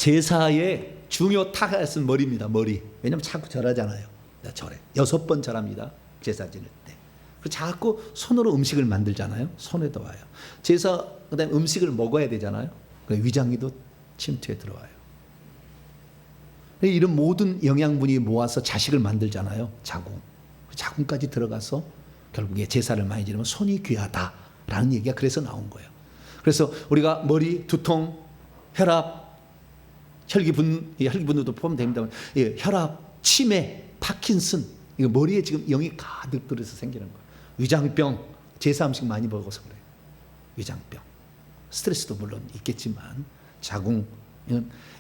제사의 중요 타겟은 머리입니다. 머리. 왜냐하면 자꾸 절하잖아요. 절해. 6번 절합니다. 제사 지낼 때. 그리고 자꾸 손으로 음식을 만들잖아요. 손에도 와요. 제사 그다음에 음식을 먹어야 되잖아요. 위장기도 침투에 들어와요. 이런 모든 영양분이 모아서 자식을 만들잖아요. 자궁. 자궁까지 들어가서 결국에 제사를 많이 지내면 손이 귀하다라는 얘기가 그래서 나온 거예요. 그래서 우리가 머리, 두통, 혈압, 혈기분노도 보면 됩니다. 혈압, 치매, 파킨슨, 이거 머리에 지금 영이 가득 들어서 생기는 거예요. 위장병, 제사 음식 많이 먹어서 그래요. 위장병. 스트레스도 물론 있겠지만 자궁,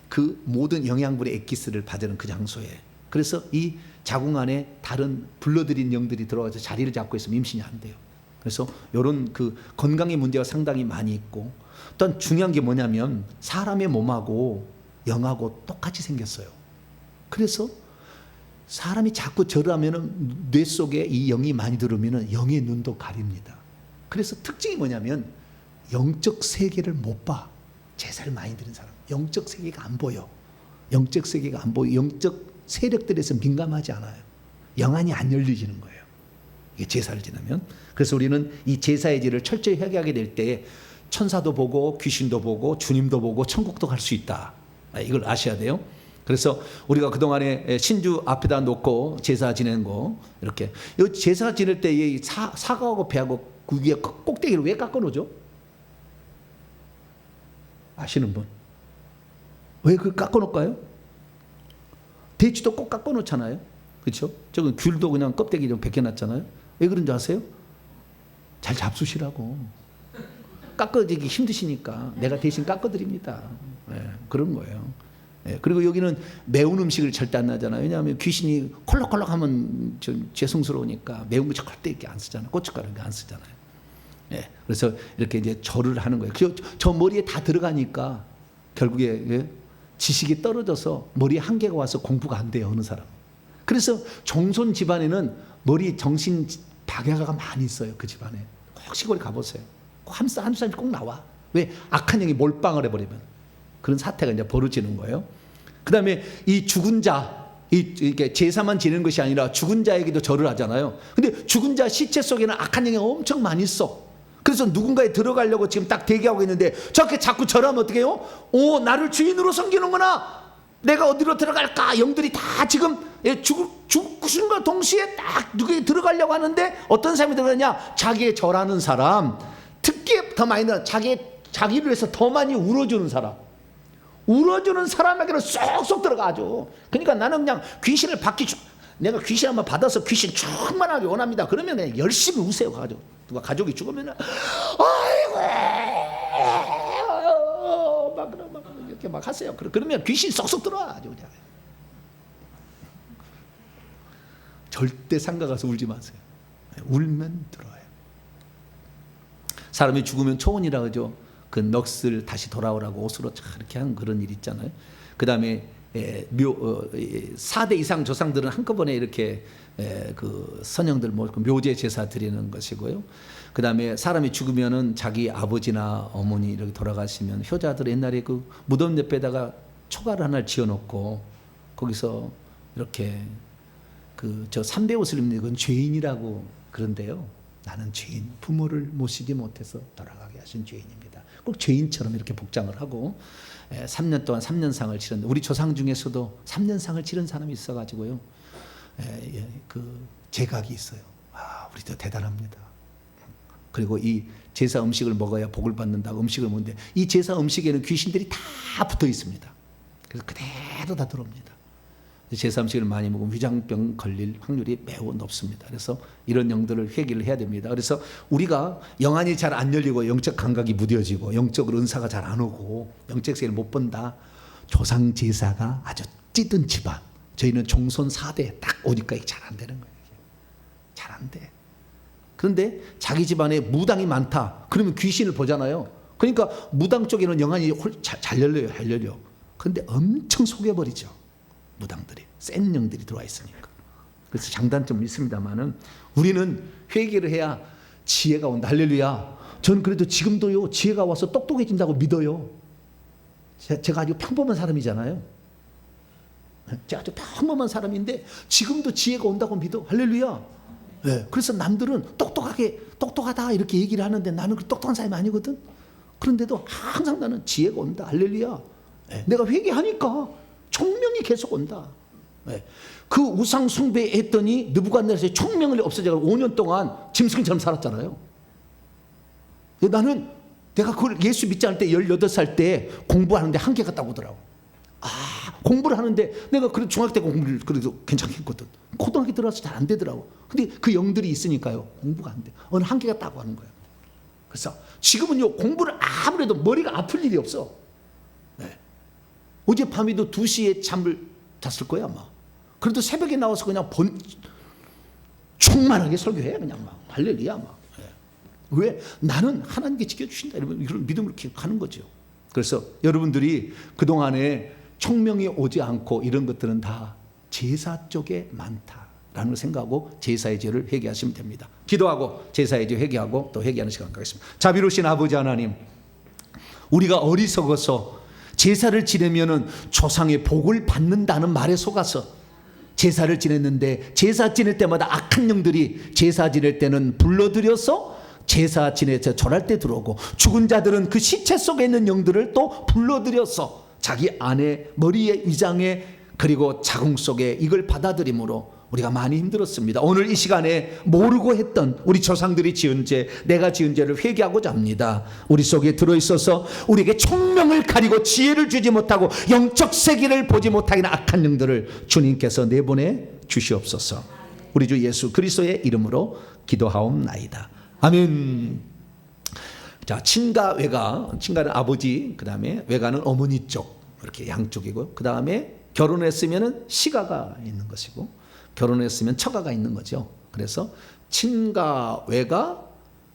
그 모든 영양분의 엑기스를 받는 그 장소에, 그래서 이 자궁 안에 다른 불러들인 영들이 들어와서 자리를 잡고 있으면 임신이 안 돼요. 그래서 이런 그 건강의 문제가 상당히 많이 있고, 또 중요한 게 뭐냐면 사람의 몸하고 영하고 똑같이 생겼어요. 그래서 사람이 자꾸 절을 하면은 뇌 속에 이 영이 많이 들어오면은 영의 눈도 가립니다. 그래서 특징이 뭐냐면 영적 세계를 못 봐. 제사를 많이 드린 사람. 영적 세계가 안 보여. 영적 세계가 안 보여. 영적 세력들에서 민감하지 않아요. 영안이 안 열려지는 거예요. 이게 제사를 지나면. 그래서 우리는 이 제사의 질을 철저히 회개하게 될 때에 천사도 보고 귀신도 보고 주님도 보고 천국도 갈 수 있다. 이걸 아셔야 돼요. 그래서 우리가 그동안에 신주 앞에다 놓고 제사 지내는 거, 이렇게 이 제사 지낼 때 이 사과하고 배하고 그 위에 꼭대기를 왜 깎아 놓죠? 아시는 분? 왜 그걸 깎아 놓을까요? 대추도 꼭 깎아 놓잖아요. 그렇죠? 저건 귤도 그냥 껍데기 좀 벗겨놨잖아요. 왜 그런 줄 아세요? 잘 잡수시라고. 깎아지기 힘드시니까 내가 대신 깎아드립니다. 그런 거예요. 그리고 여기는 매운 음식을 절대 안 나잖아요. 왜냐하면 귀신이 콜록콜록하면 좀 죄송스러우니까 매운 거 절대 이렇게 안 쓰잖아요. 고춧가루 안 쓰잖아요. 그래서 이렇게 이제 절을 하는 거예요. 저 머리에 다 들어가니까 결국에 지식이 떨어져서 머리에 한계가 와서 공부가 안 돼요. 어느 사람. 그래서 종손 집안에는 머리 정신 박약아가 많이 있어요. 그 집안에. 꼭 시골에 가보세요. 한 사람씩 꼭 나와. 왜? 악한 영이 몰빵을 해버리면 그런 사태가 이제 벌어지는 거예요. 그 다음에 이 죽은 자, 이게 제사만 지내는 것이 아니라 죽은 자에게도 절을 하잖아요. 근데 죽은 자 시체 속에는 악한 영이 엄청 많이 있어. 그래서 누군가에 들어가려고 지금 딱 대기하고 있는데 저렇게 자꾸 절하면 어떻게 해요? 오, 나를 주인으로 섬기는구나. 내가 어디로 들어갈까? 영들이 다 지금 죽으신과 동시에 딱 누구에 들어가려고 하는데 어떤 사람이 들어가냐? 자기의 절하는 사람, 특히 더 많이 나 자기를 위해서 더 많이 울어주는 사람. 울어주는 사람에게는 쏙쏙 들어가죠. 그러니까 나는 그냥 귀신을 내가 귀신 한번 받아서 귀신 충만하게 원합니다. 그러면 그냥 열심히 우세요. 누가 가족이 죽으면 아이고 막 이렇게 막 하세요. 그러면 귀신이 쏙쏙 들어와죠. 그냥. 절대 상가 가서 울지 마세요. 울면 들어와요. 사람이 죽으면 초혼이라 그러죠. 그 넋을 다시 돌아오라고 옷으로 이렇게 한 그런 일 있잖아요. 그 다음에 4대 이상 조상들은 한꺼번에 이렇게 그 선영들 묘제 제사 드리는 것이고요. 그 다음에 사람이 죽으면은 자기 아버지나 어머니 이렇게 돌아가시면 효자들 옛날에 그 무덤 옆에다가 초가를 하나 지어놓고 거기서 이렇게 저 삼배 옷을 입는 건 죄인이라고 그런데요. 나는 죄인, 부모를 모시지 못해서 돌아가게 하신 죄인입니다. 꼭 죄인처럼 이렇게 복장을 하고 3년 동안 3년상을 치른, 우리 조상 중에서도 3년상을 치른 사람이 있어가지고요. 그 제각이 있어요. 우리도 대단합니다. 그리고 이 제사 음식을 먹어야 복을 받는다고 음식을 먹는데 이 제사 음식에는 귀신들이 다 붙어 있습니다. 그래서 그대로 다 들어옵니다. 제사 음식을 많이 먹으면 위장병 걸릴 확률이 매우 높습니다. 그래서 이런 영들을 회개를 해야 됩니다. 그래서 우리가 영안이 잘 안 열리고 영적 감각이 무뎌지고 영적으로 은사가 잘 안 오고 영적 세계를 못 본다. 조상 제사가 아주 찌든 집안. 저희는 종손 4대 딱 오니까 이게 잘 안 되는 거예요. 잘 안 돼. 그런데 자기 집안에 무당이 많다. 그러면 귀신을 보잖아요. 그러니까 무당 쪽에는 영안이 잘 열려요. 잘 열려. 그런데 엄청 속여버리죠. 무당들이 센 영들이 들어와 있으니까. 그래서 장단점이 있습니다만은 우리는 회개를 해야 지혜가 온다. 할렐루야. 저는 그래도 지금도요 지혜가 와서 똑똑해진다고 믿어요. 제가 아주 평범한 사람이잖아요. 제가 아주 평범한 사람인데 지금도 지혜가 온다고 믿어. 할렐루야. 네. 그래서 남들은 똑똑하다 이렇게 얘기를 하는데 나는 그 똑똑한 사람이 아니거든. 그런데도 항상 나는 지혜가 온다. 할렐루야. 네. 내가 회개하니까 총명이 계속 온다. 네. 그 우상 숭배했더니 느부갓네살이 총명이 없어져서 5년 동안 짐승처럼 살았잖아요. 나는 내가 그걸 예수 믿지 않을 때 18살 때 공부하는데 한계가 딱 오더라고. 공부를 하는데 내가 그래도 중학교 때 공부를 그래도 괜찮겠거든. 고등학교 들어가서 잘 안 되더라고. 근데 그 영들이 있으니까요. 공부가 안 돼. 어느 한계가 딱 오는 거예요. 그래서 지금은요, 공부를 아무래도 머리가 아플 일이 없어. 네. 어젯밤에도 2시에 잠을 잤을 거야, 아마. 그래도 새벽에 나와서 그냥 충만하게 설교해. 그냥 막. 할렐루야, 막. 네. 왜? 나는 하나님께 지켜주신다. 이런 믿음으로 가는 거죠. 그래서 여러분들이 그동안에 총명이 오지 않고 이런 것들은 다 제사 쪽에 많다라는 걸 생각하고 제사의 죄를 회개하시면 됩니다. 기도하고 제사의 죄 회개하고 또 회개하는 시간 갖겠습니다. 자비로우신 아버지 하나님, 우리가 어리석어서 제사를 지내면은 조상의 복을 받는다는 말에 속아서 제사를 지냈는데, 제사 지낼 때마다 악한 영들이 제사 지낼 때는 불러들여서 제사 지내서 절할 때 들어오고, 죽은 자들은 그 시체 속에 있는 영들을 또 불러들여서 자기 안에 머리에 위장에 그리고 자궁 속에 이걸 받아들임으로 우리가 많이 힘들었습니다. 오늘 이 시간에 모르고 했던 우리 조상들이 지은 죄, 내가 지은 죄를 회개하고자 합니다. 우리 속에 들어있어서 우리에게 총명을 가리고 지혜를 주지 못하고 영적 세계를 보지 못하기는 악한 영들을 주님께서 내보내 주시옵소서. 우리 주 예수 그리스도의 이름으로 기도하옵나이다. 아멘. 자, 친가 외가, 친가는 아버지, 그 다음에 외가는 어머니 쪽, 이렇게 양쪽이고, 그 다음에 결혼했으면 시가가 있는 것이고, 결혼했으면 처가가 있는 거죠. 그래서 친가 외가,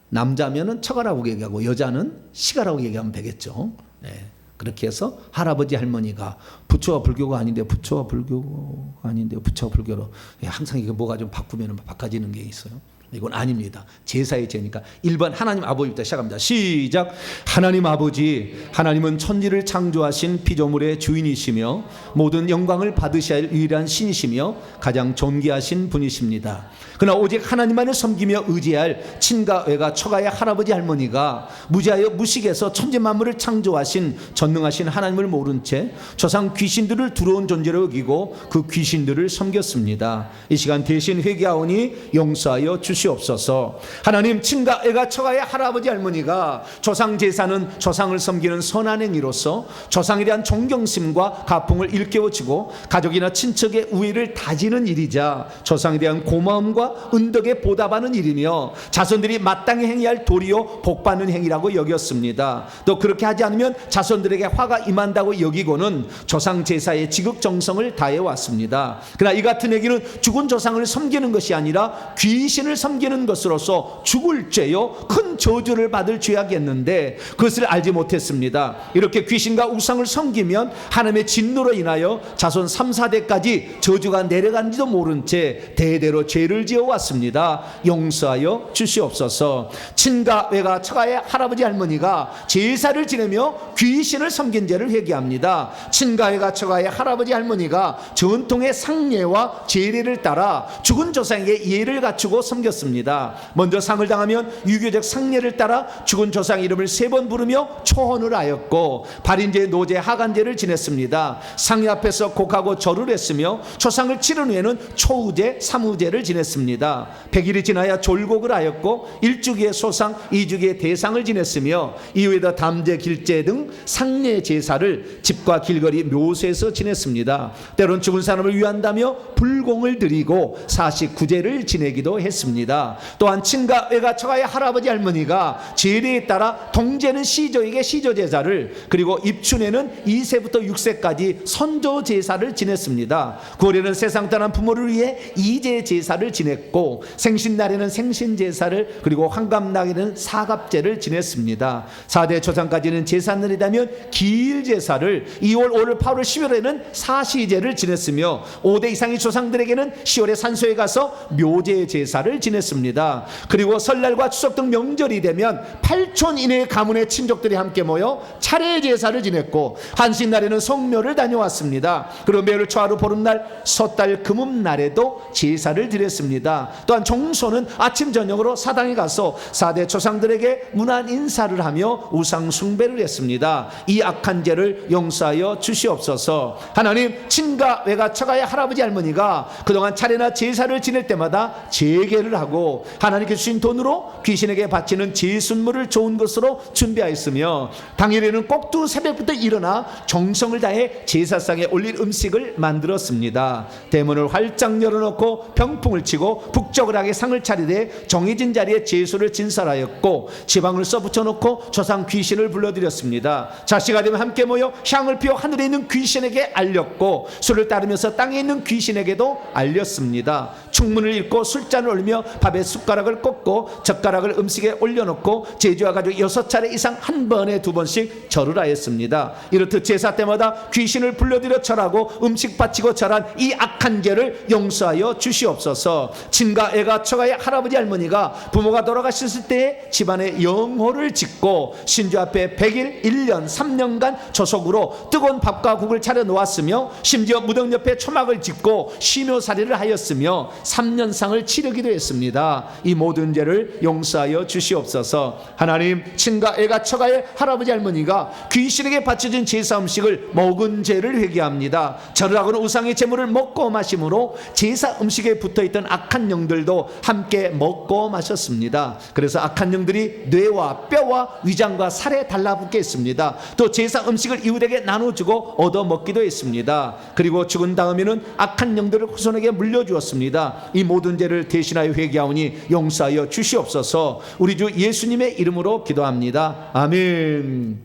남자면은 처가라고 얘기하고 여자는 시가라고 얘기하면 되겠죠. 네. 그렇게 해서 할아버지 할머니가 부처와 불교가 아닌데 부처와 불교가 아닌데 부처와 불교로 항상 이게 뭐가 좀 바꾸면 바꿔지는 게 있어요. 이건 아닙니다. 제사의 죄니까. 1번 하나님 아버지부터 시작합니다. 시작. 하나님 아버지, 하나님은 천지를 창조하신 피조물의 주인이시며 모든 영광을 받으셔야 할 유일한 신이시며 가장 존귀하신 분이십니다. 그러나 오직 하나님만을 섬기며 의지할 친가 외가 처가의 할아버지 할머니가 무지하여 무식해서 천지 만물을 창조하신 전능하신 하나님을 모른 채 조상 귀신들을 두려운 존재로 여기고 그 귀신들을 섬겼습니다. 이 시간 대신 회개하오니 용서하여 주시옵소서. 하나님, 친가 외가 처가의 할아버지 할머니가 조상 제사는 조상을 섬기는 선한 행위로서 조상에 대한 존경심과 가풍을 일깨워주고 가족이나 친척의 우애를 다지는 일이자 조상에 대한 고마움과 은덕에 보답하는 일이며 자손들이 마땅히 행해야 할 도리요 복받는 행위라고 여겼습니다. 또 그렇게 하지 않으면 자손들에게 화가 임한다고 여기고는 조상 제사의 지극정성을 다해왔습니다. 그러나 이 같은 행위는 죽은 조상을 섬기는 것이 아니라 귀신을 섬기는 것으로서 죽을 죄요 큰 저주를 받을 죄악이었는데 그것을 알지 못했습니다. 이렇게 귀신과 우상을 섬기면 하나님의 진노로 인하여 자손 3, 4대까지 저주가 내려간지도 모른 채 대대로 죄를 지어왔습니다. 용서하여 주시옵소서. 친가 외가 처가의 할아버지 할머니가 제사를 지내며 귀신을 섬긴 죄를 회개합니다. 친가 외가 처가의 할아버지 할머니가 전통의 상례와 제례를 따라 죽은 조상에게 예를 갖추고 섬겼습니다. 먼저 상을 당하면 유교적 상례를 따라 죽은 조상 이름을 3번 부르며 초혼을 하였고 발인제, 노제, 하간제를 지냈습니다. 상례 앞에서 곡하고 절을 했으며 초상을 치른 후에는 초우제, 삼우제를 지냈습니다. 100일이 지나야 졸곡을 하였고 1주기의 소상, 2주기의 대상을 지냈으며 이후에도 담제, 길제 등 상례 제사를 집과 길거리 묘소에서 지냈습니다. 때론 죽은 사람을 위한다며 불공을 드리고 49제를 지내기도 했습니다. 또한 친가 외가 처가의 할아버지 할머니가 제례에 따라 동제는 시조에게 시조 제사를, 그리고 입춘에는 2세부터 6세까지 선조 제사를 지냈습니다. 9월에는 세상 떠난 부모를 위해 이제 제사를 지냈고 생신날에는 생신 제사를, 그리고 환갑날에는 사갑제를 지냈습니다. 4대 조상까지는 제삿날이라면 기일 제사를, 2월, 5월, 8월, 10월에는 사시제를 지냈으며 5대 이상의 조상들에게는 10월에 산소에 가서 묘제 제사를 지냈습니다. 지냈습니다. 그리고 설날과 추석 등 명절이 되면 8촌 이내의 가문의 친족들이 함께 모여 차례 제사를 지냈고, 한식날에는 성묘를 다녀왔습니다. 그리고 매월 초하루 보름날 섣달 금음날에도 제사를 드렸습니다. 또한 종소는 아침 저녁으로 사당에 가서 4대 조상들에게 문안 인사를 하며 우상 숭배를 했습니다. 이 악한 죄를 용서하여 주시옵소서. 하나님, 친가 외가 처가의 할아버지 할머니가 그동안 차례나 제사를 지낼 때마다 재개를 하고 하나님께 주신 돈으로 귀신에게 바치는 제순물을 좋은 것으로 준비하였으며, 당일에는 꼭두 새벽부터 일어나 정성을 다해 제사상에 올릴 음식을 만들었습니다. 대문을 활짝 열어놓고 병풍을 치고 북적을하게 상을 차리되 정해진 자리에 제수를 진설하였고, 지방을 써붙여놓고 조상 귀신을 불러들였습니다. 자식아 되면 함께 모여 향을 피워 하늘에 있는 귀신에게 알렸고, 술을 따르면서 땅에 있는 귀신에게도 알렸습니다. 충문을 읽고 술잔을 올리며 밥에 숟가락을 꽂고 젓가락을 음식에 올려놓고 제주와 가지고 6차례 이상 한 번에 2번씩 절을 하였습니다. 이렇듯 제사 때마다 귀신을 불러들여 절하고 음식 바치고 절한 이 악한 죄를 용서하여 주시옵소서. 친가 애가 처가의 할아버지 할머니가 부모가 돌아가셨을 때에 집안에 영호를 짓고 신주 앞에 100일 1년 3년간 조석으로 뜨거운 밥과 국을 차려 놓았으며, 심지어 무덤 옆에 초막을 짓고 시묘살이를 하였으며 3년상을 치르기도 했습니다. 이 모든 죄를 용서하여 주시옵소서. 하나님, 친가 애가 처가의 할아버지 할머니가 귀신에게 바쳐진 제사 음식을 먹은 죄를 회개합니다. 절을 하고는 우상의 제물을 먹고 마심으로 제사 음식에 붙어있던 악한 영들도 함께 먹고 마셨습니다. 그래서 악한 영들이 뇌와 뼈와 위장과 살에 달라붙게 했습니다. 또 제사 음식을 이웃에게 나눠주고 얻어먹기도 했습니다. 그리고 죽은 다음에는 악한 영들을 후손에게 물려주었습니다. 이 모든 죄를 대신하여 회개하오니 용서하여 주시옵소서. 우리 주 예수님의 이름으로 기도합니다. 아멘.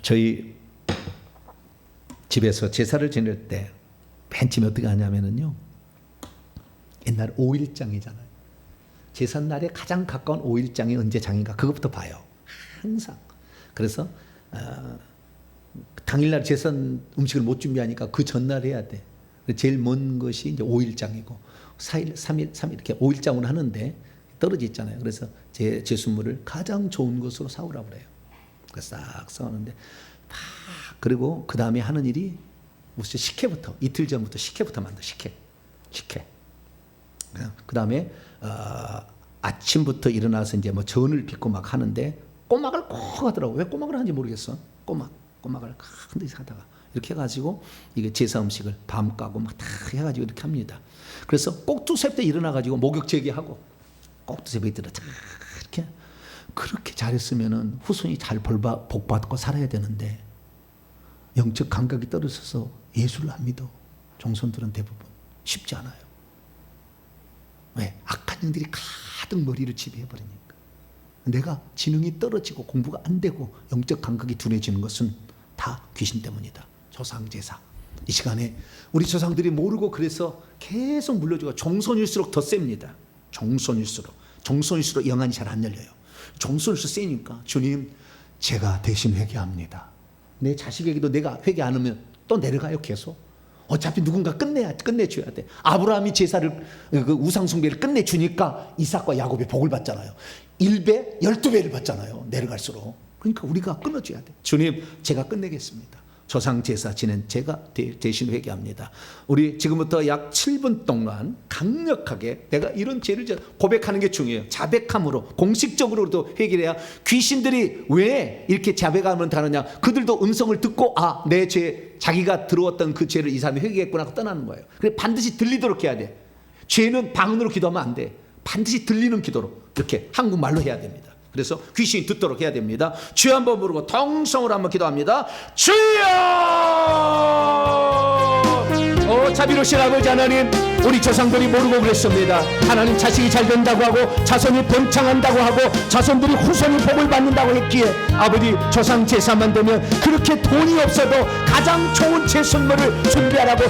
저희 집에서 제사를 지낼 때 맨 처음에 어떻게 하냐면요, 옛날 5일장이잖아요. 제삿날에 가장 가까운 5일장이 언제 장인가 그것부터 봐요, 항상. 그래서 당일날 제사 음식을 못 준비하니까 그 전날 해야 돼. 제일 먼 것이 이제 5일장이고 4일, 3일, 3일 이렇게 5일장으로 하는데 떨어져 있잖아요. 그래서 제수물을 가장 좋은 것으로 사오라고 그래요. 그래서 싹 사오는데, 그리고 그 다음에 하는 일이 무슨 식혜부터, 이틀 전부터 식혜부터 만들어. 식혜. 그 다음에 아침부터 일어나서 이제 뭐 전을 빚고 막 하는데 꼬막을 꼭 하더라고. 왜 꼬막을 하는지 모르겠어. 꼬막을 큰 데서 하다가 이렇게 해가지고 이게 제사 음식을 밤 까고 막 다 해가지고 이렇게 합니다. 그래서 꼭두새부터 일어나가지고 목욕 제기하고 꼭두새부터 들어 이렇게, 그렇게 잘했으면은 후손이 잘 복받고 살아야 되는데 영적 감각이 떨어져서 예수를 안 믿어. 종손들은 대부분 쉽지 않아요. 왜? 악한 영들이 가득 머리를 지배해버리니까. 내가 지능이 떨어지고 공부가 안 되고 영적 감각이 둔해지는 것은 다 귀신 때문이다. 조상제사. 이 시간에 우리 조상들이 모르고 그래서 계속 물려주고, 종손일수록 더 셉니다. 종손일수록 영안이 잘 안 열려요. 종손일수록 세니까 주님, 제가 대신 회개합니다. 내 자식에게도 내가 회개 안 하면 또 내려가요. 계속. 어차피 누군가 끝내줘야 돼. 아브라함이 제사를, 그 우상숭배를 끝내주니까 이삭과 야곱이 복을 받잖아요. 1배, 12배를 받잖아요. 내려갈수록. 그러니까 우리가 끊어줘야 돼. 주님, 제가 끝내겠습니다. 조상 제사 지낸 제가 대신 회개합니다. 우리 지금부터 약 7분 동안 강력하게 내가 이런 죄를 고백하는 게 중요해요. 자백함으로, 공식적으로도 회개를 해야. 귀신들이 왜 이렇게 자백함을 다느냐, 그들도 음성을 듣고 내 죄, 자기가 들어왔던 그 죄를 이 사람이 회개했구나 하고 떠나는 거예요. 그래, 반드시 들리도록 해야 돼. 죄는 방언으로 기도하면 안 돼. 반드시 들리는 기도로 이렇게 한국말로 해야 됩니다. 그래서 귀신이 듣도록 해야 됩니다. 주여 한번 부르고 통성으로 한번 기도합니다. 주여! 자비로우신 아버지 하나님, 우리 조상들이 모르고 그랬습니다. 하나님, 자식이 잘 된다고 하고 자손이 번창한다고 하고 자손들이 후손이 복을 받는다고 했기에 아버지, 조상 제사만 되면 그렇게 돈이 없어도 가장 좋은 제순물을 준비하라고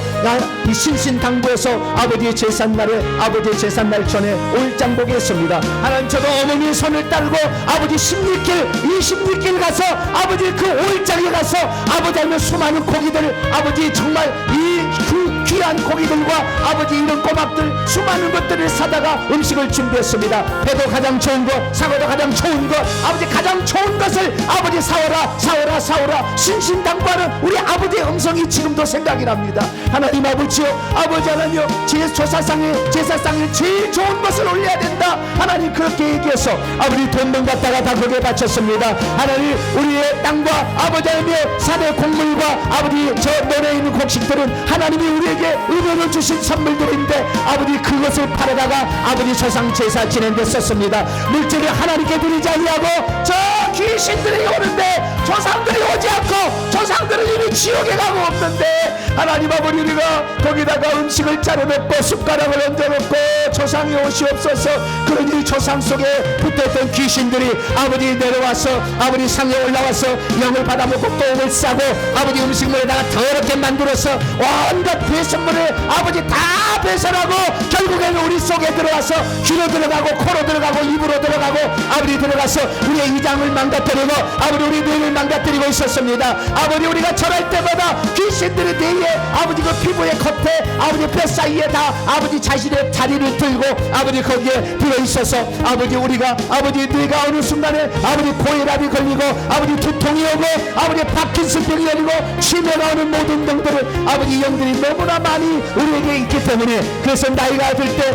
이 신신당부해서 아버지의 제삿날에, 아버지의 제삿날 전에 5일장 보게 했습니다. 하나님, 저도 어머니의 손을 따르고 아버지 16길 20길 가서 아버지 그 5일장에 가서 아버지 하면 수많은 고기들, 아버지 정말 그 귀한 고기들과 아버지 이런 꼬막들 수많은 것들을 사다가 음식을 준비했습니다. 배도 가장 좋은 것, 사과도 가장 좋은 것, 아버지 가장 좋은 것을 아버지 사오라 사오라 사오라 신신당부하는 우리 아버지의 음성이 지금도 생각이 납니다. 하나님 아버지요, 아버지 하나님요, 제사상에 제일 좋은 것을 올려야 된다. 하나님 그렇게 얘기해서 아버지 돈만 갖다가 다 거기에 바쳤습니다. 하나님 우리의 땅과 아버지 하나님의 산의 곡물과 아버지 저 논에 있는 곡식들은 하나님이 우리에게 은혜를 주신 선물들인데 아버지 그것을 팔아다가 아버지 조상 제사 지낸 데 썼습니다. 물질을 하나님께 드리지 아니하고 저 귀신들이 오는데 조상들이 오지 않고 조상들은 이미 지옥에 가고 없는데 하나님 아버지 우리가 거기다가 음식을 차려놓고 숟가락을 얹어놓고 조상이 오시옵소서. 그러니 조상 속에 붙어있던 귀신들이 아버지 내려와서 아버지 상에 올라와서 영을 받아먹고 똥을 싸고 아버지 음식물에다가 더럽게 만들어서 온갖 배설물을 아버지 다 배설하고 결국에는 우리 속에 들어와서 귀로 들어가고 코로 들어가고 입으로 들어가고 아버지 들어가서 우리의 위장을 망가뜨리고 아버지 우리 뇌를 망가뜨리고 있었습니다. 아버지 우리가 절할 때마다 귀신들이 뇌에 아버지 그 피부의 겉에 아버지 뼈 사이에 다 아버지 자신의 자리를 들고 아버지 거기에 들어있어서 아버지 우리가 아버지 뇌가 어느 순간에 아버지 고혈압이 걸리고 아버지 두통이 오고 아버지 파킨슨병이 걸리고 치매가 오는 모든 병들을 아버지 영들이 너무나 많이 우리에게 있기 때문에 그래서 나이가 들 때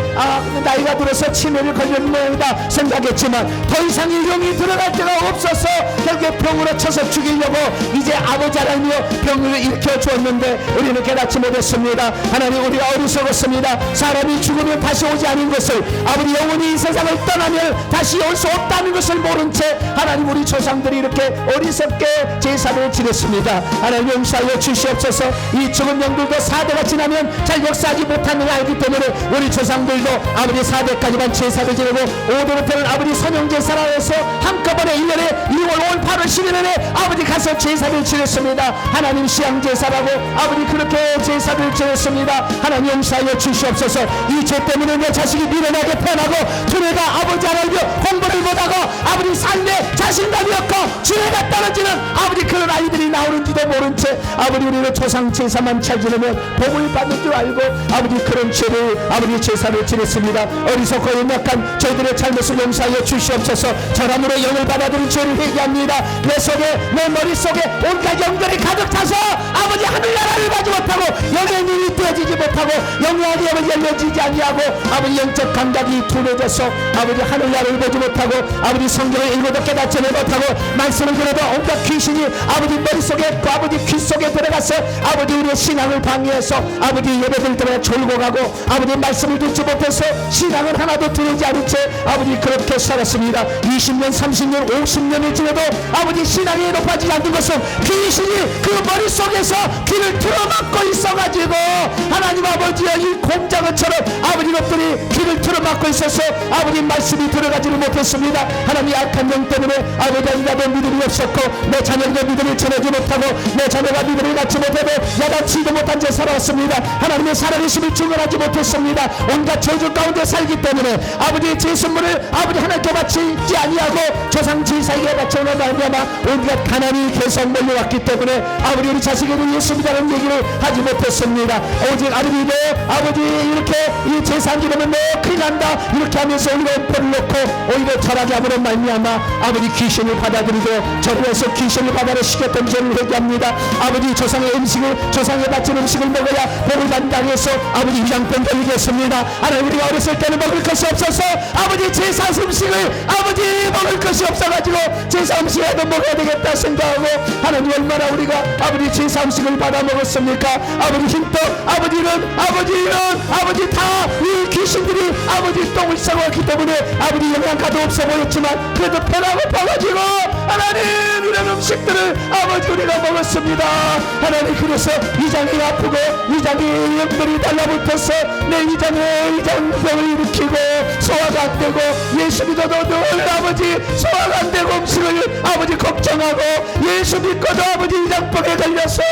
나이가 들어서 치매를 걸리는 모양이다 생각했지만 더 이상 이 영이 들어갈 데가 없어서 결국에 병으로 쳐서 죽이려고 이제 아버지 하나님이여 병을 일으켜 주었는데 우리는 깨닫지 못했습니다. 하나님 우리가 어리석었습니다. 사람이 죽으면 다시 오지 않은 것을 아버지 영원히 이 세상을 떠나면 다시 올 수 없다는 것을 모른 채 하나님 우리 조상들이 이렇게 어리석게 제사를 지냈습니다. 하나님 용서하여 주시옵소서. 이 죽은 영들도 4대가 지나면 잘 역사하지 못하는 걸 알기 때문에 우리 조상들도 아버지 4대까지만 제사를 지내고 5대부터는 아버지 선용제사라 해서 한꺼번에 1년에 2월 5월 8월 11월에 아버지 가서 제사를 지냈습니다. 하나님 시향제사라고 아버지 그렇게 제사를 지냈습니다. 하나님 용서하여 주시옵소서. 이 죄 때문에 내 자식이 미련하게 태어나고 두뇌가 아버지 하나님 공부를 못하고 아버지 삶에 자신감이 없고 지혜가 떨어지는 아버지 그런 아이들이 나오는지도 모른 채 아버지 우리는 조상 제사만 잘 지내면 복을 받는 줄 알고 아버지 그런 죄를 아버지 제사를 지냈습니다. 어리석고 연약한 저희들의 잘못을 용서하여 주시옵소서. 저람으로 영을 받아들인 죄를 회개합니다. 내 속에 내 머릿속에 온갖 영들이 가득 차서 아버지 하늘나라를 가지 못하고 영의 눈이 뜨어지지 못하고 영의 안이 열려지지 아니하고 아버지 영적 감각이 둔해져서 아버지 하늘나라를 보지 못하고 아버지 성경을 읽어도 깨닫지 못하고 말씀을 들어도 온갖 귀신이 아버지 머릿속에 그 아버지 귀 속에 들어가서 아버지 우리의 신앙을 방해해서 아버지 예배들 때문에 졸고 가고 아버지 말씀을 듣지 못해서 신앙을 하나도 들리지 않은 채 아버지 그렇게 살았습니다. 20년 30년 50년이 지나도 아버지 신앙이 높아지지 않는 것은 귀신이 그 머릿속에서 귀를 틀어막고 있어가지고 하나님 아버지여 이 공장어처럼 아버지 것들이 귀를 틀어막고 있어서 아버지 말씀이 들어가지를 못했습니다. 하나님 약한 영 때문에 아버지 나도 믿음이 없었고 내 자녀도 믿음을 전하지 못하고 내 자녀가 믿음을 갖지 못하고 야단치지도 못한 채 살아왔습니다. 하나님의 살아계심을 증언하지 못했습니다. 온갖 저주 가운데 살기 때문에 아버지의 제선물을 아버지 하나님께 바치지 아니하고 조상 제사에게 바쳐오는 말미암아 온갖 가난이 계속 몰려왔기 때문에 아버지 우리 자식에게 예수 믿다는 얘기를 하지 못했습니다. 오직 아버지도 아버지 이렇게 이 제사 지내면 너 큰일 난다 이렇게 하면서 우리가 엄포를 놓고 오히려 절하게 하므로 말미암아 아버지 귀신을 받아들이고 절에서 귀신을 받아를 시켰던 죄를 회개합니다. 아버지 조상의 음식을 조상에 바친 음식을 먹어야 복을 받는다 해서 아버지 위장병 걸리겠습니다. 하나님 우리가 어렸을 때는 먹을 것이 없어서 아버지 제사 음식을 아버지 먹을 것이 없어가지고 제사 음식이라도 먹어야 되겠다 생각하고 하나님 얼마나 우리가 아버지 제사 음식을 받아 먹었습니까? 아버지 흰떡 아버지 다 이 귀신들이 아버지 똥을 싸고 왔기 때문에 아버지 영양가도 없어 보였지만 그래도 배가 고파가지고 하나님 이런 음식들을 아버지 우리가 먹었습니다. 하나님 그래서 위장이 아프고 위장의 영들이 달라붙어서 내 위장에 위장병을 일으키고 소화가 안 되고 예수 믿어도 늘 아버지 소화가 안 되고 음식을 아버지 걱정하고, 예수 믿고도 아버지 위장병에 걸려서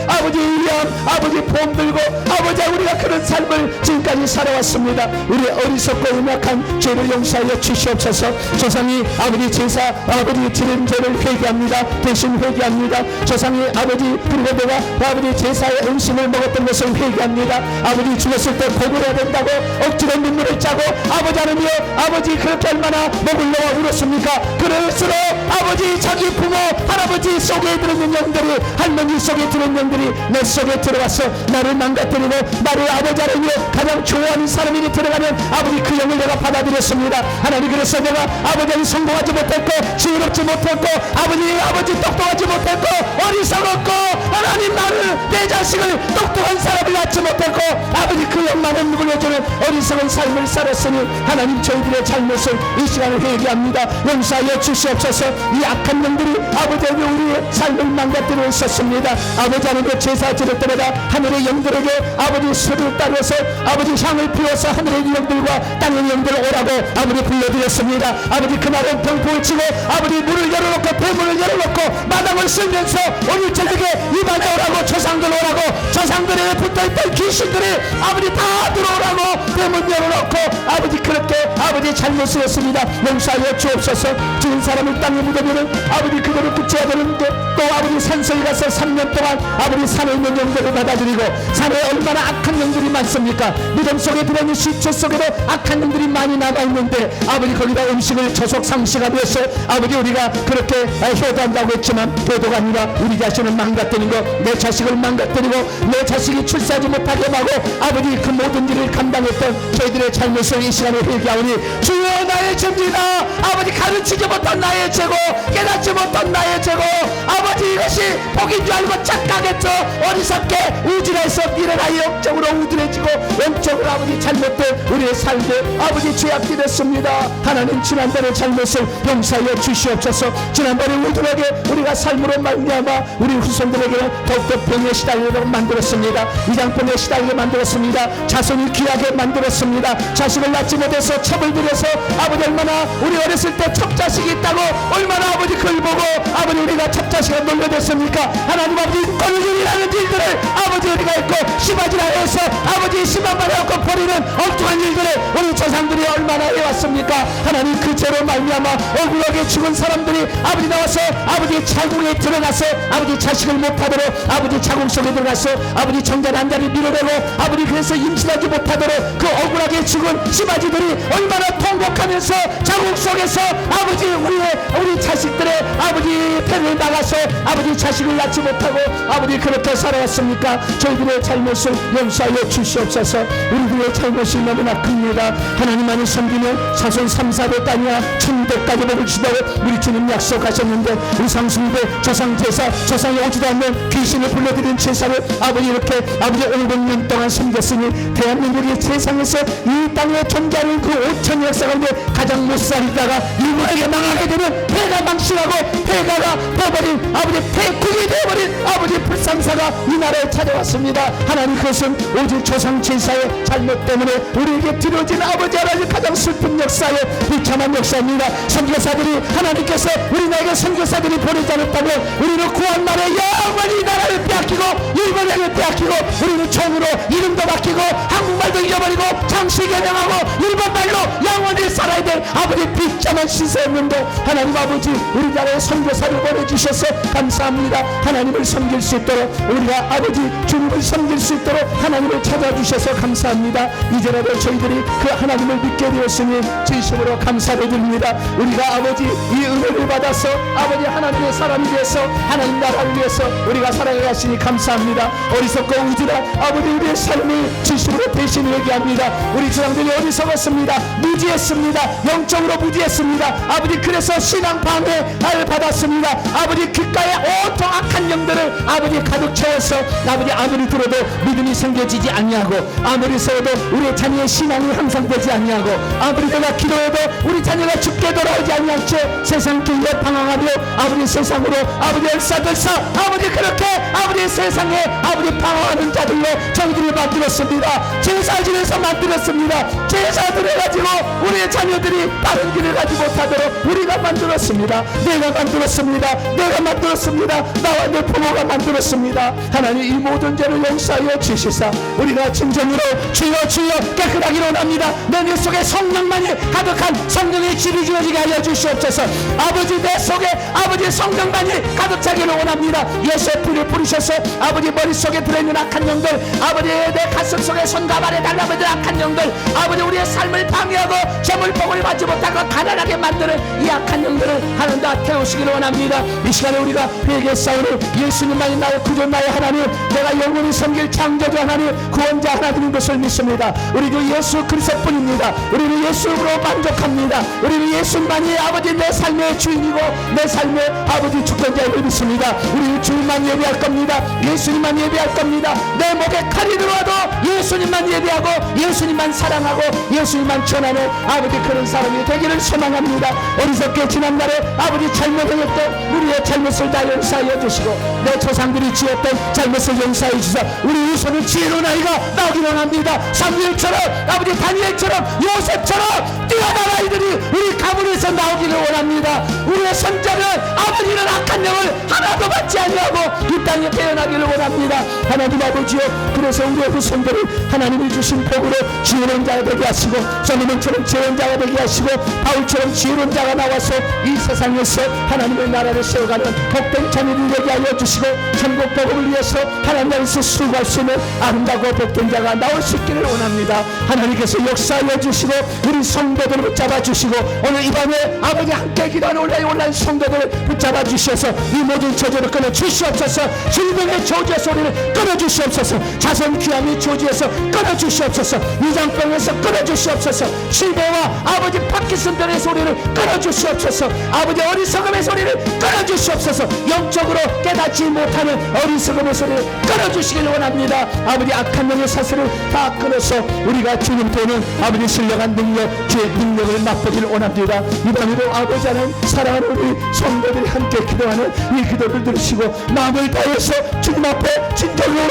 아버지 위암, 아버지 보험 들고 아버지 우리가 그런 삶을 지금까지 살아왔습니다. 우리 어리석고 음약한 죄를 용서하여 주시옵소서. 조상이 아버지 제사 아버지 드린 죄를 회개합니다. 대신 회개합니다. 조상이 아버지 그리고 내가 아버지 제사의 음식을 먹었던 것을 회개합니다. 아버지 죽었을 때 복을 해야 된다고 억지로 눈물을 짜고 아버지 하나님이여 아버지 그렇게 얼마나 목을 놓아 울었습니까? 그럴수록 아버지 자기 부모 할아버지 속에 들어있는 영들이, 할머니 속에 들어있는 영들이 내 속에 들어와서 나를 망가뜨리고 나를 아버지 하나님이여 가장 좋아하는 사람이 들어가는 아버지 그 영을 내가 받아들였습니다. 하나님, 그래서 내가 아버지는 성공하지 못했고 지혜롭지 못했고 아버지 똑똑하지 못했고 어리석었고, 하나님 나를 내 자식을 똑똑한 사람을 낳지 못했고 아버지 그 영만을 누구려주는 어리석은 삶을 살았으니 하나님 저희들의 잘못을 이 시간에 회개합니다. 용서하여 주시옵소서. 이 악한 영들이 아버지 우리의 삶을 망가뜨리고 있었습니다. 아버지 하나님 제사 지낼 때마다 하늘의 영들에게 아버지 수를 따라서 아버지 향을 피워서 하늘의 영들과 땅의 영들을 오라고 아버지 불러드렸습니다. 아버지 그날은 병풍을 치고 아버지 문을 열어놓고 대문을 열어놓고 마당을 쓸면서 오늘 저녁에 이방에 오라고 조상들 오라고 조상들에게 붙어있던 귀신들이 아버지 다 들어오라고 대문 열어놓고 아버지 그렇게 아버지 잘못을 했습니다. 용서하여 주옵소서. 죽은 사람을 땅에 묻으면 아버지 그대로 붙여야 되는데 또 아버지 산속에 가서 3년 동안 아버지 산에 있는 영들을 받아들이고, 산에 얼마나 악한 영들이 많습니까? 믿음 속에 들어있는 시체 속에도 악한 영들이 많이 남아있는데 아버지 거기다 음식을 저속 상시가 되어서 아버지 우리가 그렇게 효도한다고 했지만 효도가 아니라 우리 자신을 망가뜨리는 거, 내 자식을 망가뜨리고 내 자식이 출세하지 못하게 하고 아버지 그 모든 일을 감당했던 저희들의 잘못을 이 시간에 회개하오니 주여 나의 죄입니다. 아버지 가르치지 못한 나의 죄고 깨닫지 못한 나의 죄고 아버지 이것이 복인 줄 알고 착각했죠. 어리석게 우질해서 미련하여 영적으로 우둔해지고 영적으로 아버지 잘못된 우리의 삶에 아버지 죄악이 됐습니다. 하나님 지난번의 잘못을 용서하여 주시옵소서. 지난번에 우둔하게 우리가 삶으로 말미암아 우리 후손들에게는 더욱더 병에 시달리도록 만들었습니다. 위장병에 시달리게 만들었습니다. 자손이 귀하게 만들었습니다. 자식을 낳지 못해서 첩을 들여서 아버지 얼마나 우리 어렸을 때 첩자식이 있다고 얼마나 아버지 그걸 보고 아버지 우리가 첩자식을 놀려댔습니까? 하나님 아버지 꼴일이라는 일들을 아버지 우리가 했고 심하지라 해서 아버지 심한 말을 갖고 버리는 엉뚱한 일들을 우리 조상들이 얼마나 해왔습니까? 하나님 그 죄로 말미암아 억울하게 죽은 사람들이 아버지 나와서 아버지 자궁에 들어가서 아버지 자식을 못하도록 아버지 자궁 속에 들어가서 아버지 정자 난자를 밀어내고 아버지 그래서 임신하지 못하도록 그 억울하게 죽은 심아지들이 얼마나 통곡하면서 자궁 속에서 아버지 우리 자식들의 아버지 폐를 나가서 아버지 자식을 낳지 못하고 아버지 그렇게 살아왔습니까? 저희들의 잘못을 용서하여 주시옵소서. 우리들의 잘못이 너무나 큽니다. 하나님만을 섬기면 자손 3, 4대 아니야 1000대까지 복을 주다고 우리 주님 약속하셨는데 우상숭배 조상제사 조상이 오지도 않는 귀신을 불러들이는 제사를 아버지 이렇게 아버지 500년 동안 섬겼으니 대한민국이 세상에서 이 땅에 존재하는 그 5천 역사 가운데 가장 못살다가 이분에게 망하게 되면 폐가 망신하고 폐가가 되어버린 아버지 폐국이 되어버린 아버지 불상사가 이 나라에 찾아왔습니다. 하나님 그것은 오직 조상 제사의 잘못 때문에 우리에게 드려진 아버지 하나님 가장 슬픈 역사의 비참한 역사입니다. 선교사들이 하나님께서 우리나라에 선교사들이 보내지 않았다면 우리는 구한 날에 영원히 이 나라를 빼앗기고 일본에게 빼앗기고 우리는 총으로 이름도 바뀌고 한국말도 잊어버리고 장시 개명하고 일본말로 영원히 살아야 될 아버지 비참한 시세였는데 하나님 아버지 우리나라에 선교사를 보내주셔서 감사합니다. 하나님을 섬길 수 있도록 우리가 아버지 주님을 섬길 수 있도록 하나님을 찾아주셔서 감사합니다. 이제라도 저희들이 그 하나님을 믿게 되었으니 진심으로 감사를 드립니다. 우리가 아버지 이 은혜를 받아서 아버지 하나님의 사람이 되어서 하나님 나라를 위해서 우리가 살아가시니 감사합니다. 어리석고 우질한 아버지 우리의 삶을 진심으로 대신 얘기합니다. 우리 조상들이 어리석었습니다. 무지했습니다. 영적으로 무지했습니다. 받았습니다. 아버지 그래서 신앙 방해를 받았습니다. 아버지 귓가에 온통 악한 영들을 아버지 가득 채워서 아버지 아무리 들어도 믿음이 생겨지지 아니하고 아무리 써도 우리 자녀의 신앙이 향상되지 아니하고 아무리 내가 기도해도 우리 자녀가 죽게 돌아오지 아니할 채 세상 길에 방황하며 아버지 세상으로 아버지 엘사들사 아버지 그렇게 아버지 세상에 아버지 방황하는 자들로 저희들이 만들었습니다. 제사지에서 만들었습니다. 제사들을 가지고 우리의 자녀들이 바른 길을 가지 못하도록 우리가 만들었습니다. 내가 만들었습니다. 내가 만들었습니다. 나와 내 부모가 만들었습니다. 하나님 이 모든 죄를 용서하여 주시사 우리가 진정으로 주여 주여 깨끗하기를 원합니다. 내 속에 성령만이 가득한 성령의 집이 지어지게 하여 주시옵소서. 아버지 내 속에 아버지 성령만이 가득 차기를 원합니다. 예수의 피를 뿌리셔서 아버지 머릿속에 들어있는 악한 영들 아버지 내 가슴 속에 손과 발에 달라붙는 악한 영들 아버지 우리의 삶을 방해하고 재물복을 받지 못하고 가난하게 만드는 이 악한 영들을 하나님 다 태우시기를 원합니다. 이 시간에 우리가 회개했사오니 예수님만이 나의 구주 나의 하나님 내가 영원히 섬길 창조주 하나님 구원자 하나님인 것을 믿습니다. 우리도 예수 그리스도뿐입니다. 우리는 예수로 만족합니다. 우리는 예수만이 아버지 내 삶의 주인이고 내 삶의 아버지 주권자를 믿습니다. 우리는 주님만 예배할 겁니다. 예수님만 예배할 겁니다. 내 목에 칼이 들어와도 예수님만 예배하고 예수님만 사랑하고 예수님만 전하는 아버지 그런 사람이 되기를 소망합니다. 어리석게 지난날에 아버지 잘못했던 우리의 잘못을 다 용서하여 주시고 내 조상들이 지었던 잘못을 용서해 주셔서 우리 후손은 지혜로운 아이가 나오기 원합니다. 사무엘처럼 아버지 다니엘처럼 요셉처럼 뛰어난 아이들이 우리 가문에서 나오기를 원합니다. 우리의 손자는 아버지는 악한 영을 하나도 받지 아니하고 이 땅에 태어나기를 원합니다. 하나님 아버지여 그래서 우리의 후손들을 하나님이 주신 복으로 지혜로운 자가 되게 하시고 솔로몬처럼 지혜로운 자가 되게 하시고 바울처럼 지혜로운 자가 나와서 이 세상에서 하나님의 나라를 세워가는 복된 자녀를 되게 하여 주시고 천국 복음을 위해서 하나님 안에서 수고할 수 있는 아름다고 복된 자가 나올 수 있기를 원합니다. 하나님께서 역사하여 주시고 우리 성도들을 붙잡아 주시고 오늘 이 밤에 아버지 함께 기도하는 온라인 성도들을 붙잡아 주셔서 이 모든 저주를 끊어 주시옵소서. 질병의 저주의 소리를 끊어 주시옵소서. 자손 귀함의 저주에서 끊어 주시옵소서. 위장병에서 끊어 주시옵소서. 실배와 아버지 파킨슨병의 소리를 끊어 주시옵소서. 아버지 어리석음의 소리를 끊어 주시옵소서. 영적으로 깨닫지 못하는 어리석음의 소리를 끊어 주시길 원합니다. 아버지 악한 영의 사슬을 다 끊어서 우리가 주님 보는 아버지 신령한 능력 주의 능력을 맛보길 원합니다. 이 밤에도 아버지 하나님 사랑하는 우리 성도들이 함께 기도하는 이 기도를 들으시고 마음을 다해서 주님 앞에 진정으로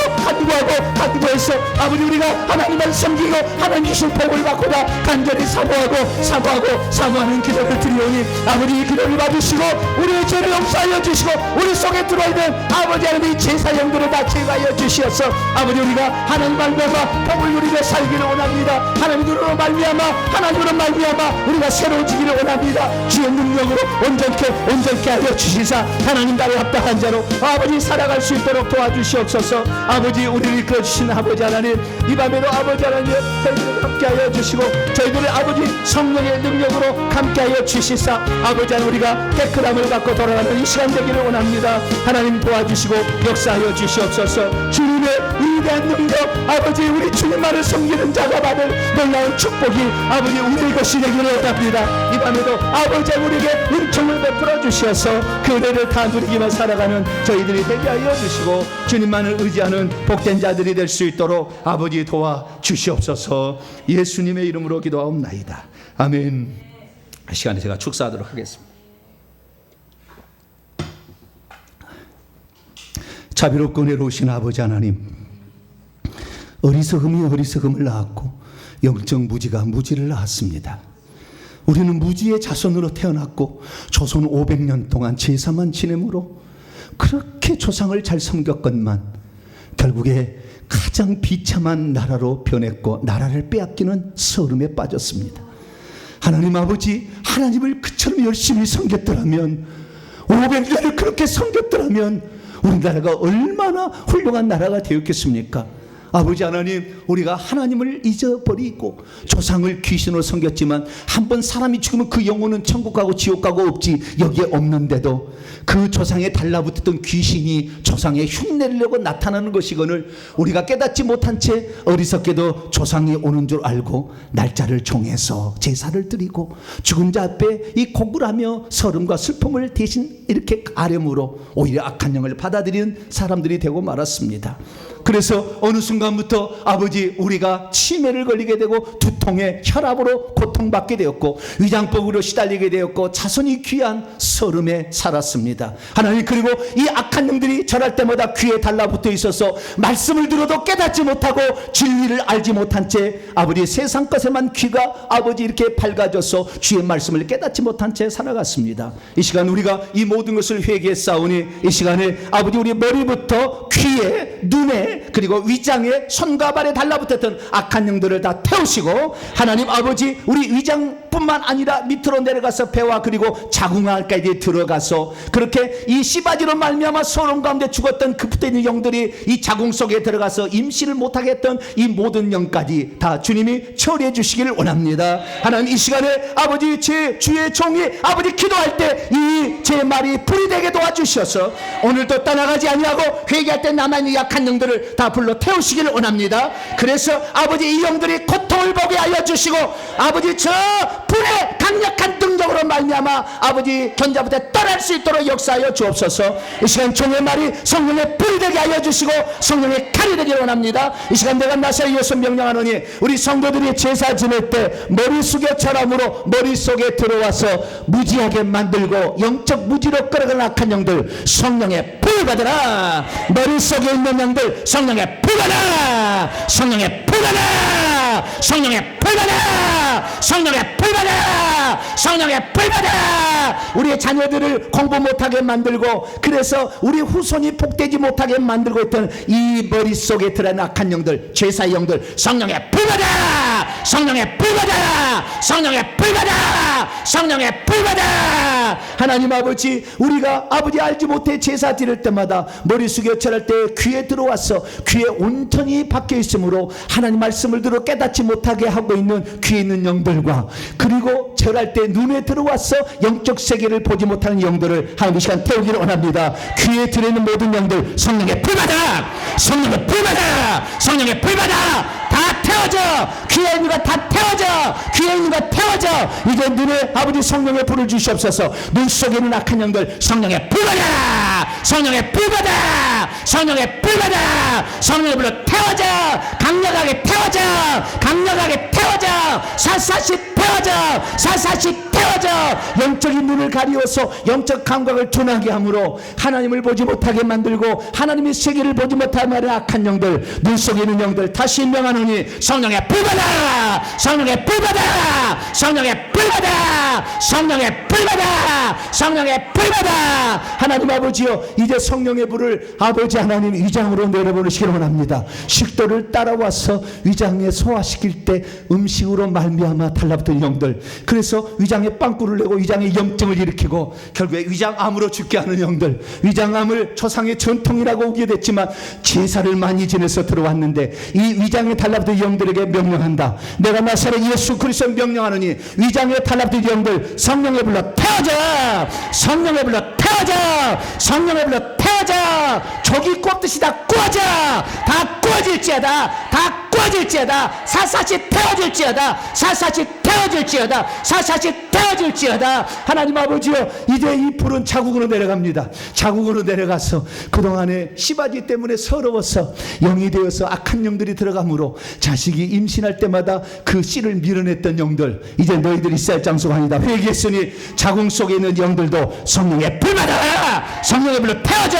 간구해서 아버지 우리가 하나님을 섬기고 하나님 주신 복을 받고자 간절히 사모하는 기도를 드리오니 아버지 이 기도를 받으시고 우리의 죄를 용서하여 주시고 우리 속에 들어있는 아버지 하나님의 제사형들을 다 제거하여 주시어서 아버지 우리가 하나님 말미암아 복을 누리며 살기를 원합니다. 하나님으로 말미암아 우리가 새로워지기를 원합니다. 주의 능력으로 온전케 하여 주시사 하나님 나라에 합당한 자로 아버지 살아갈 수 있도록 도와주시옵소서. 아버지 우리를 이끌어주신 아버지 하나님 이 밤에도 아버지 하나님 저희들을 함께하여 주시고 저희들의 아버지 성령의 능력으로 함께하여 주시사 아버지 하나님 우리가 깨끗함을 갖고 돌아가는 이 시간 되기를 원합니다. 하나님 도와주시고 역사하여 주시옵소서. 주님의 위대한 능력 아버지 우리 주님만을 섬기는 자가 받을 놀라운 축복이 아버지 우리의 것이 되기를 원합니다. 이 밤에도 아버지 우리에게 은총을 베풀어 주셔서 그 은혜를 다 누리기만 살아가는 저희들이 되게 하여 주시고 주님만을 의지하는 복된 자들이 될 수 있도록 아버지 도와 주시옵소서. 예수님의 이름으로 기도하옵나이다. 아멘. 이 시간에 제가 축사하도록 하겠습니다. 자비롭고 은혜로우신 아버지 하나님, 어리석음이 어리석음을 낳았고 영적 무지가 무지를 낳았습니다. 우리는 무지의 자손으로 태어났고 조선 500년 동안 제사만 지내므로 그렇게 조상을 잘 섬겼건만 결국에 가장 비참한 나라로 변했고 나라를 빼앗기는 서름에 빠졌습니다. 하나님 아버지, 하나님을 그처럼 열심히 섬겼더라면 500년을 그렇게 섬겼더라면 우리나라가 얼마나 훌륭한 나라가 되었겠습니까? 아버지 하나님, 우리가 하나님을 잊어버리고 조상을 귀신으로 섬겼지만 한번 사람이 죽으면 그 영혼은 천국 가고 지옥 가고 없지, 여기에 없는데도 그 조상에 달라붙었던 귀신이 조상에 흉내를 내고 나타나는 것이거늘 우리가 깨닫지 못한 채 어리석게도 조상이 오는 줄 알고 날짜를 정해서 제사를 드리고 죽은 자 앞에 이 고굴하며 서름과 슬픔을 대신 이렇게 아뢰므로 오히려 악한 영을 받아들이는 사람들이 되고 말았습니다. 그래서 어느 순간부터 아버지, 우리가 치매를 걸리게 되고 두통에 혈압으로 고통받게 되었고 위장법으로 시달리게 되었고 자손이 귀한 서름에 살았습니다. 하나님, 그리고 이 악한 영들이 절할 때마다 귀에 달라붙어 있어서 말씀을 들어도 깨닫지 못하고 진리를 알지 못한 채 아버지 세상 것에만 귀가 아버지 이렇게 밝아져서 주의 말씀을 깨닫지 못한 채 살아갔습니다. 이 시간 우리가 이 모든 것을 회개했사오니 이 시간에 아버지 우리 머리부터 귀에, 눈에, 그리고 위장에, 손과 발에 달라붙었던 악한 영들을 다 태우시고 하나님 아버지, 우리 위장뿐만 아니라 밑으로 내려가서 배와 그리고 자궁알까지 들어가서 그렇게 이 씨바지로 말미암아 소름 가운데 죽었던 그 붙어 있는 영들이 이 자궁 속에 들어가서 임신을 못하게 했던 이 모든 영까지 다 주님이 처리해 주시기를 원합니다. 하나님, 이 시간에 아버지 제 주의 종이 아버지 기도할 때 이 제 말이 불이 되게 도와주셔서 오늘도 떠나가지 아니하고 회개할 때 남아있는 약한 영들을 다 불러 태우시기를 원합니다. 그래서 아버지 이 영들이 고통을 보게 하여 주시고 아버지 저 불의 강력한 능력으로 말미암아 아버지 견자부터 떠날 수 있도록 역사하여 주옵소서. 이 시간 종의 말이 성령의 불이 되게 하여 주시고 성령의 칼이 되기를 원합니다. 이 시간 내가 나사렛 예수 명령하노니 우리 성도들이 제사 지낼 때 머리 숙여 절함으로 머릿속에 들어와서 무지하게 만들고 영적 무지로 끌어가는 악한 영들 성령의 불 받아라. 머릿속에 있는 영들 성령의 불 받아. 성령의 불 받아. 성령의 불 받아. 성령의 불 받아. 성령의 불 받아. 우리의 자녀들을 공부 못하게 만들고 그래서 우리 후손이 복되지 못하게 만들고 있던 이 머릿속에 들어있는 악한 영들, 죄사의 영들 성령의 불 받아. 성령의 불 받아. 성령의 불 받아. 성령의 불 받아. 하나님 아버지, 우리가 아버지 알지 못해 제사 드릴 때마다 머리 숙여 절할 때 귀에 들어와서 귀에 온전히 박혀 있으므로 하나님 말씀을 들어 깨닫지 못하게 하고 있는 귀에 있는 영들과 그리고 절할 때 눈에 들어와서 영적 세계를 보지 못하는 영들을 하나님 이 시간 태우기를 원합니다. 귀에 들어있는 모든 영들 성령의 불 받아. 성령의 불 받아. 성령의 불 받아. 다 태워져. 귀에 있는 거 다 태워져. 귀에 있는 거 태워져. 이제 눈에 아버지 성령의 불을 주시옵소서. 눈 속에 있는 악한 영들 성령의 불 받아. 성령의 불 받아. 성령의 불 받아. 성령의 불로 태워져. 강력하게 태워져. 강력하게 태워져. 샅샅이 태워져. 샅샅이 태워져. 영적인 눈을 가리워서 영적 감각을 둔하게 함으로 하나님을 보지 못하게 만들고 하나님의 세계를 보지 못하게 하는 악한 영들, 눈 속에 있는 영들 다시 명하노니 성령의 불 받아. 성령의 불 받아. 성령의 불 받아. 성령의 불 받아. 성령의 불 받아. 하나님 아버지여, 이제 성령의 불을 아버지 하나님 위장으로 내려보내시기를 원합니다. 식도를 따라와서 위장에 소화시킬 때 음식으로 말미암아 달라붙은 영들, 그래서 위장에 빵꾸를 내고 위장에 염증을 일으키고 결국에 위장암으로 죽게 하는 영들, 위장암을 조상의 전통이라고 오게 됐지만 제사를 많이 지내서 들어왔는데 이 위장에 달라붙은 영들에게 명령한다. 내가 나사렛 예수 그리스도 명령하노니 위장에 달라붙은 영들 성령의 불로 태워져. 성령의 불로 태워져. 성령의 불로 태워져. 조기 꼽듯이 다 구워져. 다 구워질지어다. 다 구워질지어다. 샅샅이 태워질지어다. 샅샅이 태워질지어다. 샅샅이 태워질지어다. 하나님 아버지여, 이제 이 불은 자국으로 내려갑니다. 자국으로 내려가서 그동안에 씨바지 때문에 서러워서 영이 되어서 악한 영들이 들어가므로 자식이 임신할 때마다 그 씨를 밀어냈던 영들, 이제 너희들이 쌀 장소가 아니다. 회개했으니 자궁 속에 있는 영들도 성령의 불 받아라. 성령의 불로 태워져.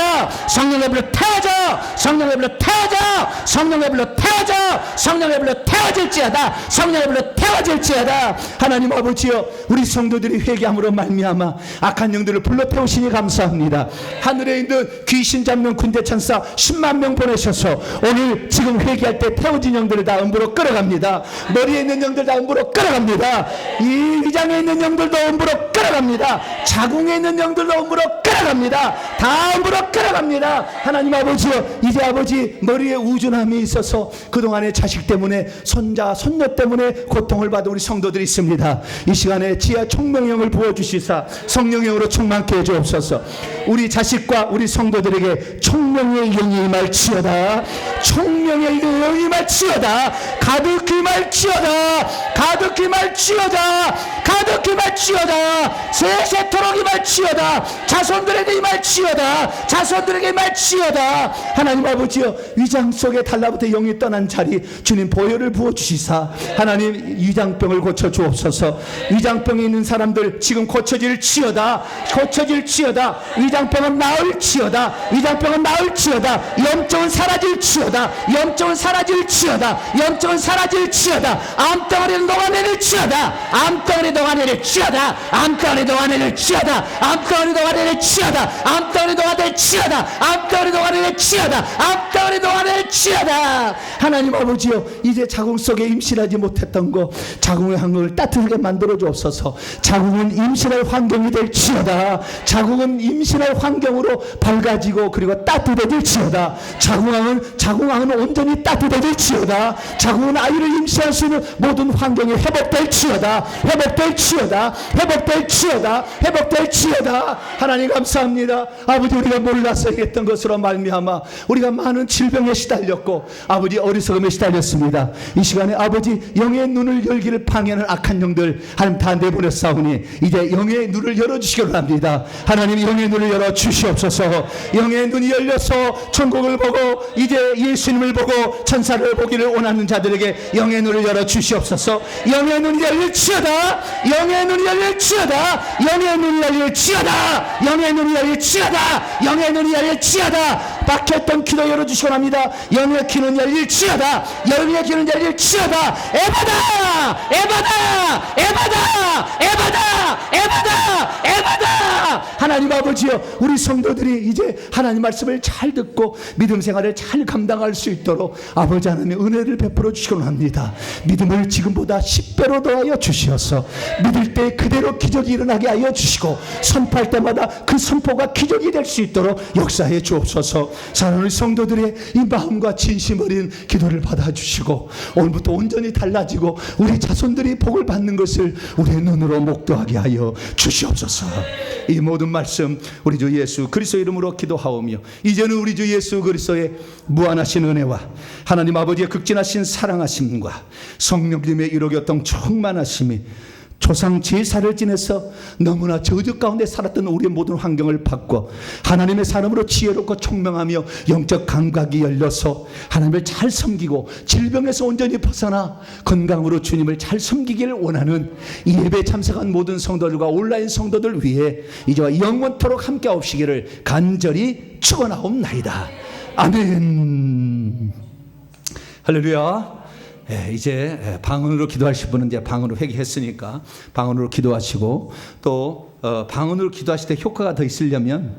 성령의 불로 태워져. 성령의 불로 태워져. 성령의 불로 태워져. 성령의 불로 태워질지어다. 성령의 불로 태워질지어다. 하나님 아버지여, 우리 성도들이 회개함으로 말미암아 악한 영들을 불러 태우시니 감사합니다. 하늘에 있는 귀신 잡는 군대 천사 10만 명 보내셔서 오늘 지금 회개할 때 태워진 영들을 다 음부로 끌어갑니다. 머리에 있는 영들 다 음부로 끌어갑니다. 이 위장에 있는 영들도 음부로 끌어갑니다. 자궁에 있는 영들도 음부로 끌어갑니다. 다 음부로 끌어갑니다. 하나님 아버지여, 이제 아버지 머리에 우준함이 있어서 그동안의 자식 때문에 손자 손녀 때문에 고통을 받은 우리 성도들이 있습니다. 이 시간에 지하 총명형을 부어주시사 성령형으로 충만케 해주옵소서. 우리 자식과 우리 성도들에게 총명의 영이 임할지어다. 총명의 영이 임할지어다. 가득히 임할지어다. 가득히 임할지어다. 가득히 임할지어다. 세세토록 임할지어다. 자손들에게 임할지어다. 자손들에게 임할지어다. 하나님 아버지여, 위장 속에 달라붙어 영이 떠난 자리 주님 보혈을 부어주시사 하나님 위장병을 고쳐주옵소서. 위장병이 있는 사람들 지금 고쳐질지어다. 고쳐질지어다. 위장병은 나을지어다. 위장병은 나을지어다. 염증은 사라질지어다. 염증은 사라질지어다. 염증은 사라질지어다. 암덩어리는 녹아내릴지어다. 암덩어리 녹아내릴지어다. 암덩어리 녹아내릴지어다. 암덩어리 녹아내릴지어다. 암덩어리 녹아내릴지어다. 암덩어리 녹아내릴지어다. 암덩어리 녹아내릴지어다. 하나님 아버지여, 이제 자궁 속에 임신하지 못했던 거 자궁의 환경을 따뜻하게 만들어 주옵소서. 자궁은 임신할 환경이 될지어다. 자궁은 임신할 환경으로 밝아지고 그리고 따뜻해질지어다. 자궁왕은 온전히 따뜻해질지어다. 자궁은 아이를 임신할 수 있는 모든 환경이 회복될지어다. 회복될지어다. 회복될지어다. 회복될지어다. 하나님 감사합니다. 아버지, 우리가 몰라서 했던 것으로 말미암아 우리가 많은 질병에 시달렸고 아버지 어리석음에 시달렸습니다. 이 시간에 아버지 영의 눈을 열기를 방해하는 악한 영들 하나님 다 내보냈사오니 이제 영의 눈을 열어주시기 바랍니다. 하나님 영의 눈을 열어 주시옵소서. 영의 눈이 열려서 천국을 보고 이제 예수님을 보고 천사를 보기를 원하는 자들에게 영의 눈을 열어 주시옵소서. 영의 눈이 열릴지어다. 영의 눈이 열릴지어다. 영의 눈이 열릴지어다. 영의 눈이 열릴지어다. 영의 눈이 열릴지어다. 막혔던 귀도 열어주시기 바랍니다. 영의 귀는 열릴지어다. 영의 귀는 열릴지어다. 에바다! 에바다! 에바다! 에바다! 에바다! 에바다! 하나님 아버지여, 우리 성도들이 이제 하나님 말씀을 잘 듣고 믿음 생활을 잘 감당할 수 있도록 아버지 하나님 은혜를 베풀어 주시기 원합니다. 믿음을 지금보다 10배로 더하여 주시어서 믿을 때 그대로 기적이 일어나게 하여 주시고 선포할 때마다 그 선포가 기적이 될 수 있도록 역사해 주옵소서. 사랑하는 성도들의 이 마음과 진심 어린 기도를 받아주시고 오늘부터 온전히 달라지고 우리 자손들이 복을 받는 것을 우리의 눈으로 목도하게 하여 주시옵소서. 이 모든 말씀 우리 주 예수 그리스도의 이름으로 기도하오며 이제는 우리 주 예수 그리스도의 무한하신 은혜와 하나님 아버지의 극진하신 사랑하심과 성령님의 이루교통 충만하심이 조상 제사를 지내서 너무나 저주 가운데 살았던 우리의 모든 환경을 바꿔 하나님의 사람으로 지혜롭고 총명하며 영적 감각이 열려서 하나님을 잘 섬기고 질병에서 온전히 벗어나 건강으로 주님을 잘 섬기기를 원하는 이 예배에 참석한 모든 성도들과 온라인 성도들 위해 이제와 영원토록 함께 하옵시기를 간절히 축원하옵나이다. 아멘. 할렐루야. 이제 방언으로 기도하실 분은 이제 방언으로 회개했으니까 방언으로 기도하시고 또 방언으로 기도하실 때 효과가 더 있으려면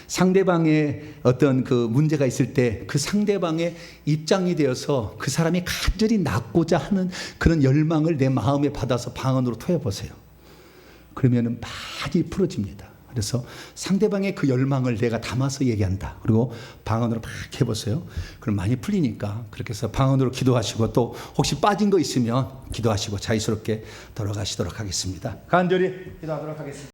상대방의 어떤 그 문제가 있을 때 그 상대방의 입장이 되어서 그 사람이 간절히 낫고자 하는 그런 열망을 내 마음에 받아서 방언으로 토해보세요. 그러면 많이 풀어집니다. 그래서 상대방의 그 열망을 내가 담아서 얘기한다. 그리고 방언으로 막 해보세요. 그럼 많이 풀리니까 그렇게 해서 방언으로 기도하시고 또 혹시 빠진 거 있으면 기도하시고 자유스럽게 돌아가시도록 하겠습니다. 간절히 기도하도록 하겠습니다.